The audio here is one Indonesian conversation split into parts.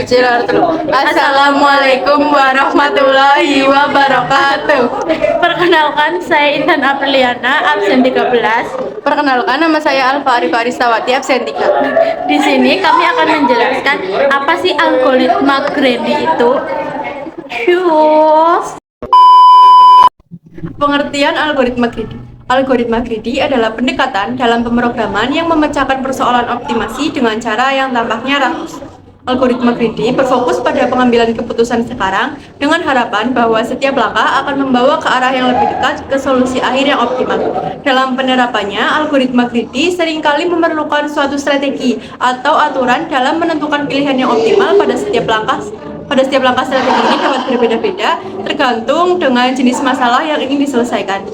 Assalamualaikum warahmatullahi wabarakatuh. Perkenalkan, saya Intan Apriliana, absen 13. Perkenalkan, nama saya Alfa Arif Aristawati, absen 3. Di sini kami akan menjelaskan apa sih algoritma Grady itu. Cus. Pengertian algoritma Grady. Algoritma Grady adalah pendekatan dalam pemrograman yang memecahkan persoalan optimasi dengan cara yang tampaknya rakus. Algoritma Grady berfokus pada pengambilan keputusan sekarang dengan harapan bahwa setiap langkah akan membawa ke arah yang lebih dekat ke solusi akhir yang optimal. Dalam penerapannya, algoritma Grady seringkali memerlukan suatu strategi atau aturan dalam menentukan pilihan yang optimal pada setiap langkah. Strategi ini dapat berbeda-beda tergantung dengan jenis masalah yang ingin diselesaikan.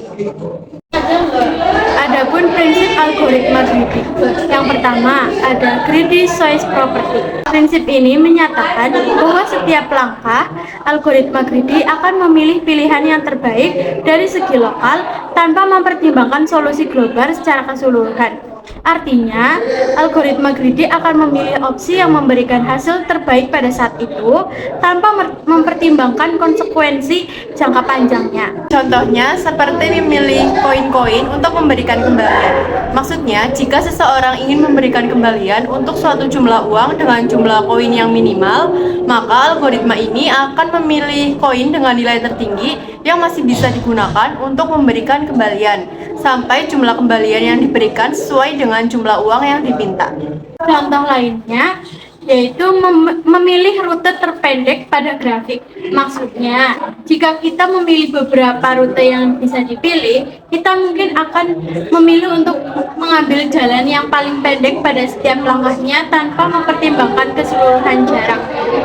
Adapun prinsip algoritma Grady. Yang pertama, ada Grady choice property. Prinsip ini menyatakan bahwa setiap langkah algoritma Grady akan memilih pilihan yang terbaik dari segi lokal tanpa mempertimbangkan solusi global secara keseluruhan. Artinya, algoritma Grady akan memilih opsi yang memberikan hasil terbaik pada saat itu tanpa mempertimbangkan konsekuensi jangka panjangnya. Contohnya seperti memilih koin-koin untuk memberikan kembalian. Maksudnya, jika seseorang ingin memberikan kembalian untuk suatu jumlah uang dengan jumlah koin yang minimal, maka algoritma ini akan memilih koin dengan nilai tertinggi yang masih bisa digunakan untuk memberikan kembalian, sampai jumlah kembalian yang diberikan sesuai dengan jumlah uang yang dipinta. Contoh lainnya yaitu memilih rute terpendek pada grafik. Maksudnya, jika kita memilih beberapa rute yang bisa dipilih, kita mungkin akan memilih untuk mengambil jalan yang paling pendek pada setiap langkahnya tanpa mempertimbangkan keseluruhan jarak.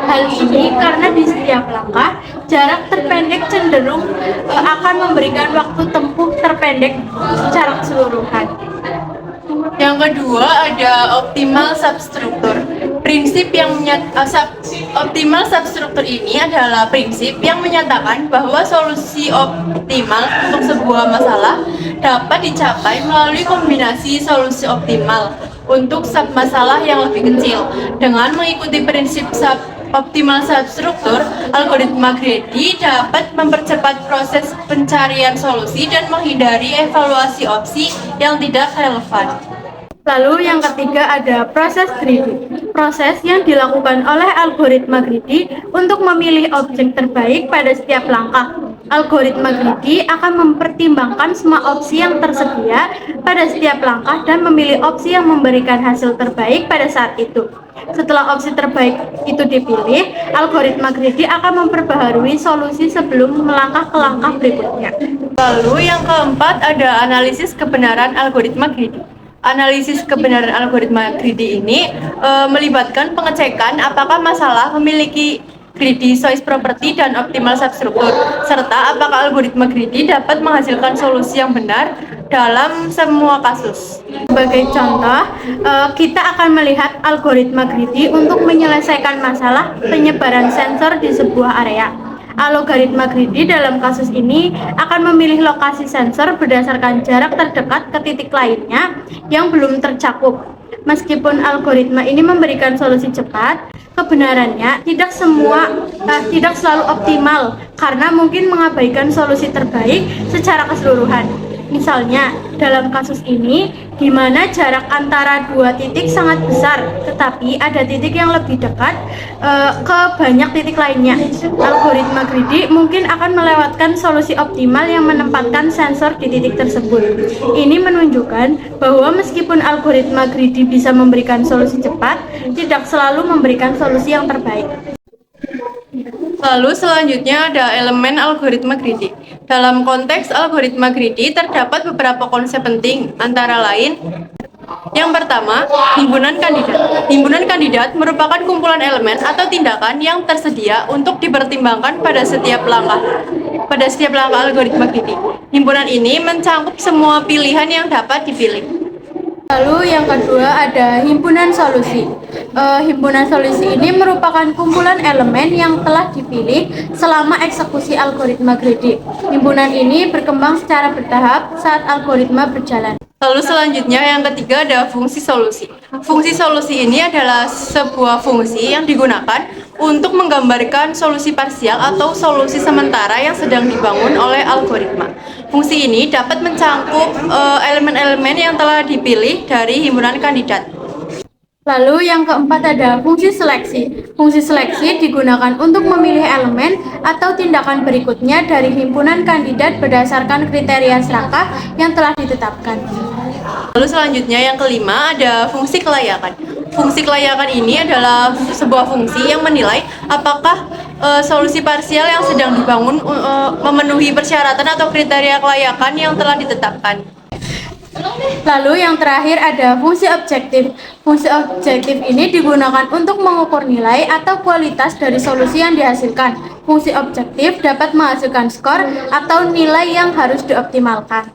Hal ini karena di setiap langkah, jarak terpendek cenderung akan memberikan waktu tempuh terpendek secara keseluruhan. Yang kedua ada optimal substruktur. Optimal substruktur ini adalah prinsip yang menyatakan bahwa solusi optimal untuk sebuah masalah dapat dicapai melalui kombinasi solusi optimal untuk submasalah yang lebih kecil. Dengan mengikuti prinsip optimal substruktur, algoritma Grady dapat mempercepat proses pencarian solusi dan menghindari evaluasi opsi yang tidak relevan. Lalu yang ketiga ada proses Grady. Proses yang dilakukan oleh algoritma Grady untuk memilih objek terbaik pada setiap langkah. Algoritma Grady akan mempertimbangkan semua opsi yang tersedia pada setiap langkah dan memilih opsi yang memberikan hasil terbaik pada saat itu. Setelah opsi terbaik itu dipilih, algoritma Grady akan memperbaharui solusi sebelum melangkah ke langkah berikutnya. Lalu yang keempat ada analisis kebenaran algoritma Grady. Analisis kebenaran algoritma Grady ini melibatkan pengecekan apakah masalah memiliki Grady choice property dan optimal substruktur, serta apakah algoritma Grady dapat menghasilkan solusi yang benar dalam semua kasus. Sebagai contoh, kita akan melihat algoritma Grady untuk menyelesaikan masalah penyebaran sensor di sebuah area. Algoritma Grady dalam kasus ini akan memilih lokasi sensor berdasarkan jarak terdekat ke titik lainnya yang belum tercakup. Meskipun algoritma ini memberikan solusi cepat, kebenarannya tidak selalu optimal karena mungkin mengabaikan solusi terbaik secara keseluruhan. Misalnya, dalam kasus ini, di mana jarak antara dua titik sangat besar, tetapi ada titik yang lebih dekat ke banyak titik lainnya. Algoritma Grady mungkin akan melewatkan solusi optimal yang menempatkan sensor di titik tersebut. Ini menunjukkan bahwa meskipun algoritma Grady bisa memberikan solusi cepat, tidak selalu memberikan solusi yang terbaik. Lalu selanjutnya ada elemen algoritma Grady. Dalam konteks algoritma Grady terdapat beberapa konsep penting, antara lain yang pertama, himpunan kandidat. Himpunan kandidat merupakan kumpulan elemen atau tindakan yang tersedia untuk dipertimbangkan pada setiap langkah algoritma Grady. Himpunan ini mencakup semua pilihan yang dapat dipilih. Lalu yang kedua ada himpunan solusi. Himpunan solusi ini merupakan kumpulan elemen yang telah dipilih selama eksekusi algoritma Grady. Himpunan ini berkembang secara bertahap saat algoritma berjalan. Lalu selanjutnya yang ketiga ada fungsi solusi. Fungsi solusi ini adalah sebuah fungsi yang digunakan untuk menggambarkan solusi parsial atau solusi sementara yang sedang dibangun oleh algoritma. Fungsi ini dapat mencangkup elemen-elemen yang telah dipilih dari himpunan kandidat. Lalu yang keempat ada fungsi seleksi. Fungsi seleksi digunakan untuk memilih elemen atau tindakan berikutnya dari himpunan kandidat berdasarkan kriteria serangka yang telah ditetapkan. Lalu selanjutnya yang kelima ada fungsi kelayakan. Fungsi kelayakan ini adalah sebuah fungsi yang menilai apakah solusi parsial yang sedang dibangun memenuhi persyaratan atau kriteria kelayakan yang telah ditetapkan. Lalu yang terakhir ada fungsi objektif. Fungsi objektif ini digunakan untuk mengukur nilai atau kualitas dari solusi yang dihasilkan. Fungsi objektif dapat menghasilkan skor atau nilai yang harus dioptimalkan.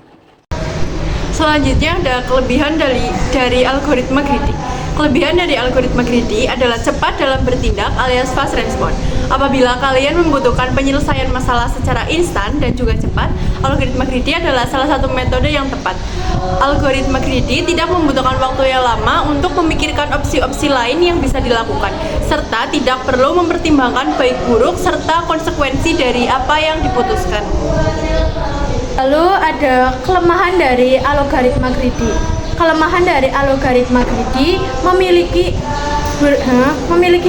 Selanjutnya ada kelebihan dari algoritma greedy. Kelebihan dari algoritma greedy adalah cepat dalam bertindak alias fast response. Apabila kalian membutuhkan penyelesaian masalah secara instan dan juga cepat, algoritma greedy adalah salah satu metode yang tepat. Algoritma greedy tidak membutuhkan waktu yang lama untuk memikirkan opsi-opsi lain yang bisa dilakukan, serta tidak perlu mempertimbangkan baik buruk serta konsekuensi dari apa yang diputuskan. Lalu ada kelemahan dari algoritma greedy. Kelemahan dari algoritma greedy memiliki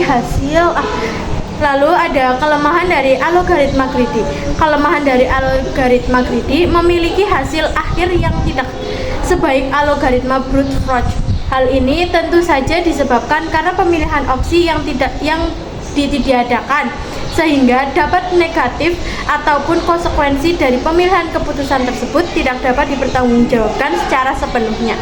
hasil. Lalu ada kelemahan dari algoritma greedy. Kelemahan dari algoritma greedy memiliki hasil akhir yang tidak sebaik algoritma brute force. Hal ini tentu saja disebabkan karena pemilihan opsi yang ditiadakan, sehingga dapat negatif ataupun konsekuensi dari pemilihan keputusan tersebut tidak dapat dipertanggungjawabkan secara sepenuhnya.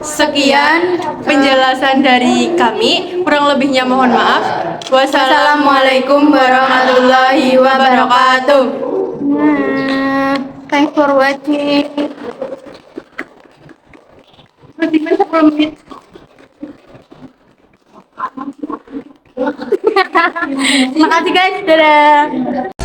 Sekian penjelasan dari kami, kurang lebihnya mohon maaf. Wassalamualaikum warahmatullahi wabarakatuh. Thanks for watching. 10 menit. Makasih guys, dadah.